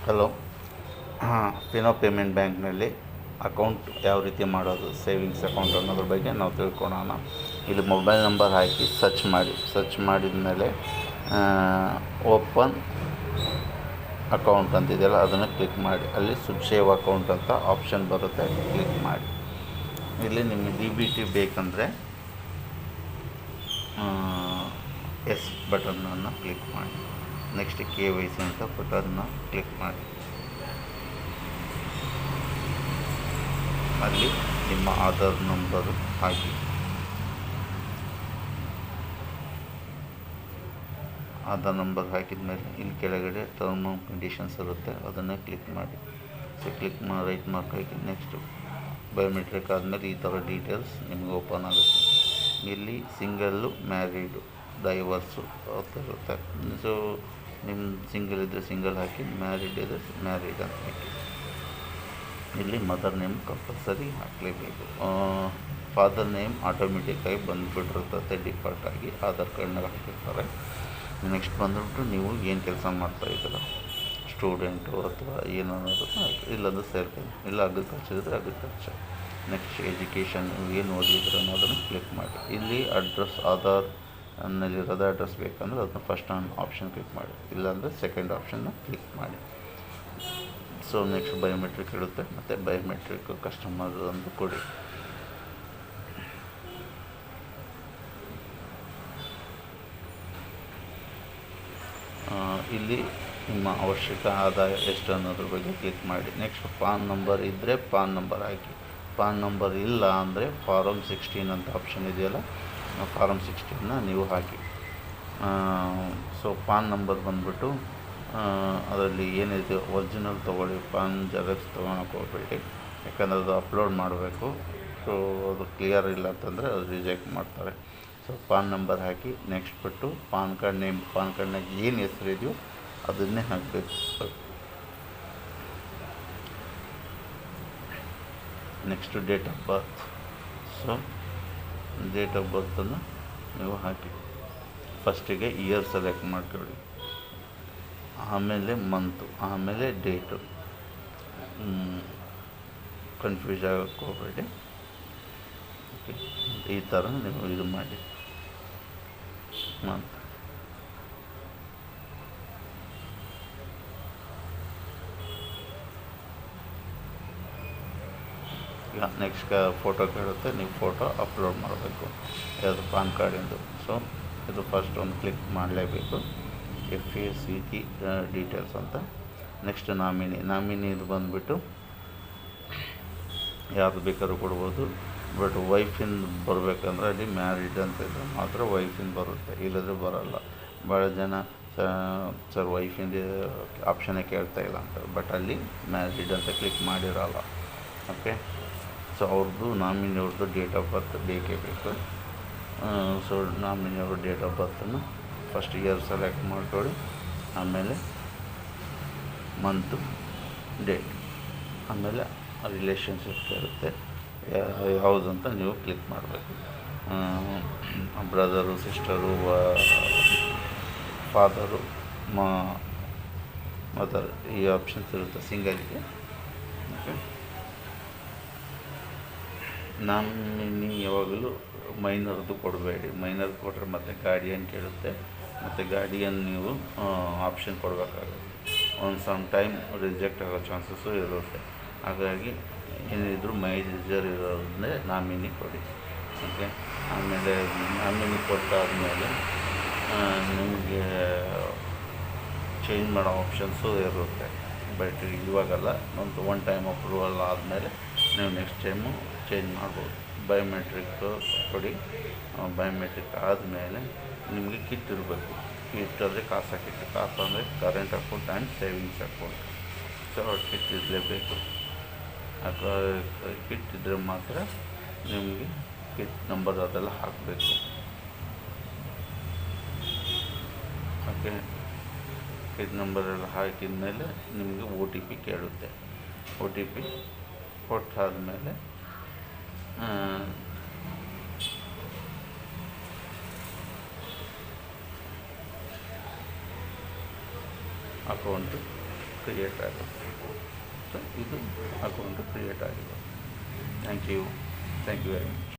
Hello. ಹಾಂ, Fino payment ಬ್ಯಾಂಕ್ನಲ್ಲಿ account ಯಾವ ರೀತಿ ಮಾಡೋದು, ಸೇವಿಂಗ್ಸ್ ಅಕೌಂಟ್ ಅನ್ನೋದ್ರ ಬಗ್ಗೆ ನಾವು ತಿಳ್ಕೊಳ್ಳೋಣ. ಇಲ್ಲಿ ಮೊಬೈಲ್ ನಂಬರ್ ಹಾಕಿ ಸರ್ಚ್ ಮಾಡಿದ ಮೇಲೆ ಓಪನ್ ಅಕೌಂಟ್ ಅಂತಿದೆಯಲ್ಲ ಅದನ್ನು ಕ್ಲಿಕ್ ಮಾಡಿ. ಅಲ್ಲಿ ಸೇವ್ ಅಕೌಂಟ್ ಅಂತ ಆಪ್ಷನ್ ಬರುತ್ತೆ, ಕ್ಲಿಕ್ ಮಾಡಿ. ಇಲ್ಲಿ ನಿಮಗೆ DBT ಬೇಕಂದರೆ ಎಸ್ ಬಟನ್ನನ್ನು ಕ್ಲಿಕ್ ಮಾಡಿ. ನೆಕ್ಸ್ಟ್ KYC ಅಂತ ಬಟನ್ನ ಕ್ಲಿಕ್ ಮಾಡಿ. ಅಲ್ಲಿ ನಿಮ್ಮ ಆಧಾರ್ ನಂಬರು ಹಾಕಿ. ಆಧಾರ್ ನಂಬರ್ ಹಾಕಿದ ಮೇಲೆ ಇಲ್ಲಿ ಕೆಳಗಡೆ ಟರ್ಮ್ ಆ್ಯಂಡ್ ಕಂಡೀಷನ್ಸ್ ಇರುತ್ತೆ, ಅದನ್ನು ಕ್ಲಿಕ್ ಮಾಡಿ. ಕ್ಲಿಕ್ ಮಾಡಿ ರೈಟ್ ಮಾರ್ಕ್ ಹಾಕಿ. ನೆಕ್ಸ್ಟು ಬಯೋಮೆಟ್ರಿಕ್ ಆದಮೇಲೆ ಈ ಥರ ಡೀಟೇಲ್ಸ್ ನಿಮಗೆ ಓಪನ್ ಆಗುತ್ತೆ. ಇಲ್ಲಿ ಸಿಂಗಲ್ಲು, ಮ್ಯಾರಿಡು, ಡೈವರ್ಸು ಅಂತ ಇರುತ್ತೆ. ಸೊ ನಿಮ್ಮ ಸಿಂಗಲ್ ಇದ್ದರೆ ಸಿಂಗಲ್ ಹಾಕಿ, ಮ್ಯಾರಿಡ್ ಇದ್ದರೆ ಮ್ಯಾರಿಡ್ ಅಂತ ಹಾಕಿ. ಇಲ್ಲಿ ಮದರ್ ನೇಮ್ ಕಂಪಲ್ಸರಿ ಹಾಕಲೇಬೇಕು. ಫಾದರ್ ನೇಮ್ ಆಟೋಮೆಟಿಕ್ಕಾಗಿ ಬಂದುಬಿಟ್ಟಿರ್ತದೆ ಡಿಫಾಲ್ಟಾಗಿ, ಆಧಾರ್ ಕಾರ್ಡ್ನಾಗ ಹಾಕಿರ್ತಾರೆ. ನೆಕ್ಸ್ಟ್ ಬಂದುಬಿಟ್ಟು ನೀವು ಏನು ಕೆಲಸ ಮಾಡ್ತಾಯಿದ್ದೀರ, ಸ್ಟೂಡೆಂಟು ಅಥವಾ ಏನಾದರೂ ಇಲ್ಲಾಂದ್ರೆ ಸೆಲ್ಫ್, ಇಲ್ಲ ಅಗ್ರಿಕಲ್ಚರ್ ಇದ್ದರೆ ಅಗ್ರಿಕಲ್ಚರ್. ನೆಕ್ಸ್ಟ್ ಎಜುಕೇಷನ್, ಏನು ಓದಿದ್ರೆ ಅನ್ನೋದನ್ನು ಕ್ಲಿಕ್ ಮಾಡಿ. ಇಲ್ಲಿ ಅಡ್ರೆಸ್, ಆಧಾರ್ ನಲ್ಲಿರೋದು ಅಡ್ರೆಸ್ ಬೇಕಂದ್ರೆ ಅದನ್ನ ಫಸ್ಟ್ ಆಪ್ಷನ್ ಕ್ಲಿಕ್ ಮಾಡಿ, ಇಲ್ಲಾಂದರೆ ಸೆಕೆಂಡ್ ಆಪ್ಷನ್ನ ಕ್ಲಿಕ್ ಮಾಡಿ. ಸೊ ನೆಕ್ಸ್ಟ್ ಬಯೋಮೆಟ್ರಿಕ್ ಇರುತ್ತೆ, ಮತ್ತು ಬಯೋಮೆಟ್ರಿಕ್ ಕಸ್ಟಮರ್ ಅಂತ ಕೊಡಿ. ಇಲ್ಲಿ ನಿಮ್ಮ ಅವಶ್ಯಕ ಆದಾಯ ಎಷ್ಟು ಅನ್ನೋದ್ರ ಬಗ್ಗೆ ಕ್ಲಿಕ್ ಮಾಡಿ. ನೆಕ್ಸ್ಟ್ ಪಾನ್ ನಂಬರ್ ಇದ್ದರೆ ಪಾನ್ ನಂಬರ್ ಹಾಕಿ. ಪಾನ್ ನಂಬರ್ ಇಲ್ಲ ಅಂದರೆ ಫಾರಮ್ 16 ಅಂತ ಆಪ್ಷನ್ ಇದೆಯಲ್ಲ, ಫಾರಮ್ 16ನ ನೀವು ಹಾಕಿ. ಸೊ ಪಾನ್ ನಂಬರ್ ಬಂದುಬಿಟ್ಟು ಅದರಲ್ಲಿ ಏನಿದೆ ಒರಿಜಿನಲ್ ತೊಗೊಳ್ಳಿ, ಪಾನ್ ಜೆರಾಕ್ಸ್ ತೊಗೊಳಕ್ಕೆ ಹೋಗಬೇಡಿ, ಯಾಕಂದರೆ ಅದು ಅಪ್ಲೋಡ್ ಮಾಡಬೇಕು. ಸೊ ಅದು ಕ್ಲಿಯರ್ ಇಲ್ಲ ಅಂತಂದರೆ ಅದು ರಿಜೆಕ್ಟ್ ಮಾಡ್ತಾರೆ. ಸೊ ಪಾನ್ ನಂಬರ್ ಹಾಕಿ. ನೆಕ್ಸ್ಟ್ ಬಿಟ್ಟು ಪಾನ್ ಕಾರ್ಡ್ ನೇಮ್, ಪಾನ್ ಕಾರ್ಡ್ನಾಗ ಏನು ಹೆಸರು ಇದೆಯೋ ಅದನ್ನೇ ಹಾಕಬೇಕು. Next date of birth. So date of ಬರ್ತನ್ನು ನೀವು ಹಾಕಿ. ಫಸ್ಟಿಗೆ ಇಯರ್ ಸೆಲೆಕ್ಟ್ ಮಾಡ್ಕೊಳ್ಳಿ, ಆಮೇಲೆ ಮಂತು, ಆಮೇಲೆ ಡೇಟು. ಕನ್ಫ್ಯೂಸ್ ಆಗೋಕ್ಕೆ ಹೋಗಬೇಡಿ. ಓಕೆ, ಈ ಥರ ನೀವು ಇದು ಮಾಡಿ. ಮಂತ್ ಈಗ ನೆಕ್ಸ್ಟ್ ಫೋಟೋ ಕೇಳುತ್ತೆ, ನೀವು ಫೋಟೋ ಅಪ್ಲೋಡ್ ಮಾಡಬೇಕು, ಯಾವುದು ಪಾನ್ ಕಾರ್ಡಿಂದು. ಸೊ ಇದು ಫಸ್ಟ್ ಒಂದು ಕ್ಲಿಕ್ ಮಾಡಲೇಬೇಕು, FACT ಡೀಟೇಲ್ಸ್ ಅಂತ. ನೆಕ್ಸ್ಟ್ ನಾಮಿನಿ ಇದು ಬಂದುಬಿಟ್ಟು ಯಾರು ಬೇಕಾದ್ರೂ ಕೊಡ್ಬೋದು, ಬಟ್ ವೈಫಿಂದ ಬರಬೇಕಂದ್ರೆ ಅಲ್ಲಿ ಮ್ಯಾರಿಡ್ ಅಂತ ಇದ್ದರೆ ಮಾತ್ರ ವೈಫಿಂದ ಬರುತ್ತೆ, ಇಲ್ಲದ್ರೆ ಬರೋಲ್ಲ. ಭಾಳ ಜನ ಸರ್ ವೈಫಿಂದ ಆಪ್ಷನ್ನೇ ಕೇಳ್ತಾಯಿಲ್ಲ ಅಂತ, ಬಟ್ ಅಲ್ಲಿ ಮ್ಯಾರಿಡ್ ಅಂತ ಕ್ಲಿಕ್ ಮಾಡಿರಲ್ಲ. ಓಕೆ, ಸೊ ಅವ್ರದ್ದು ನಾಮಿನಿಯವ್ರದ್ದು ಡೇಟ್ ಆಫ್ ಬರ್ತ್ ಬೇಕೇ ಬೇಕು. ಸೊ ನಾಮಿನಿಯವ್ರ ಡೇಟ್ ಆಫ್ ಬರ್ತನ್ನು ಫಸ್ಟ್ ಇಯರ್ ಸೆಲೆಕ್ಟ್ ಮಾಡ್ಕೊಳ್ಳಿ, ಆಮೇಲೆ ಮಂತು, ಡೇಟ್, ಆಮೇಲೆ ರಿಲೇಷನ್ಶಿಪ್ ಇರುತ್ತೆ ಯಾವುದಂತ ನೀವು ಕ್ಲಿಕ್ ಮಾಡಬೇಕು. ಬ್ರದರು, ಸಿಸ್ಟರು, ಫಾದರು, ಮದರ್, ಈ ಆಪ್ಷನ್ಸ್ ಇರುತ್ತೆ ಸಿಂಗಲ್ಗೆ. ಓಕೆ, ನಾಮಿನಿ ಯಾವಾಗಲೂ ಮೈನರ್ದು ಕೊಡಬೇಡಿ. ಮೈನರ್ ಕೊಟ್ಟರೆ ಮತ್ತೆ ಗಾರ್ಡಿಯನ್ ಕೇಳುತ್ತೆ, ಮತ್ತು ಗಾರ್ಡಿಯನ್ ನೀವು ಆಪ್ಷನ್ ಕೊಡಬೇಕಾಗುತ್ತೆ. ಒಂದು ಸಮ್ ಟೈಮ್ ರಿಜೆಕ್ಟ್ ಆಗೋ ಚಾನ್ಸಸ್ಸು ಇರುತ್ತೆ. ಹಾಗಾಗಿ ಏನಿದ್ರು ಮೇಜರ್ ಇರೋದನ್ನೇ ನಾಮಿನಿ ಕೊಡಿ. ಓಕೆ, ಆಮೇಲೆ ನಾಮಿನಿ ಕೊಟ್ಟಾದಮೇಲೆ ನಿಮಗೆ ಚೇಂಜ್ ಮಾಡೋ ಆಪ್ಷನ್ಸು ಇರುತ್ತೆ, ಬಟ್ ಇವಾಗಲ್ಲ. ಒನ್ ಟೈಮ್ ಅಪ್ರೂವಲ್ ಆದಮೇಲೆ ನೀವು ನೆಕ್ಸ್ಟ್ ಟೈಮು ಚೇಂಜ್ ಮಾಡ್ಬೋದು. ಬಯೋಮೆಟ್ರಿಕ್ ಕೊಡಿ. ಬಯೋಮೆಟ್ರಿಕ್ ಆದಮೇಲೆ ನಿಮಗೆ ಕಿಟ್ ಇರಬೇಕು. ಕಿಟ್ ಅಂದರೆ ಕಾಸು ಕಿಟ್, ಕಾಸು ಅಂದರೆ current account and savings account. So kit ಇರಲೇಬೇಕು. ಕಿಟ್ ಇದ್ದರೆ ಮಾತ್ರ ನಿಮಗೆ ಕಿಟ್ ನಂಬರ್ ಅದೆಲ್ಲ ಹಾಕಬೇಕು. ಓಕೆ, ಕಿಟ್ ನಂಬರೆಲ್ಲ ಹಾಕಿದ ಮೇಲೆ ನಿಮಗೆ OTP ಕೇಳುತ್ತೆ. OTP ಕೊಟ್ಟಾದಮೇಲೆ ಅಕೌಂಟು ಕ್ರಿಯೇಟ್ ಆಗುತ್ತೆ. ಸೊ ಇದು ಅಕೌಂಟು ಕ್ರಿಯೇಟ್ ಆಗಿದೆ. Thank you very much.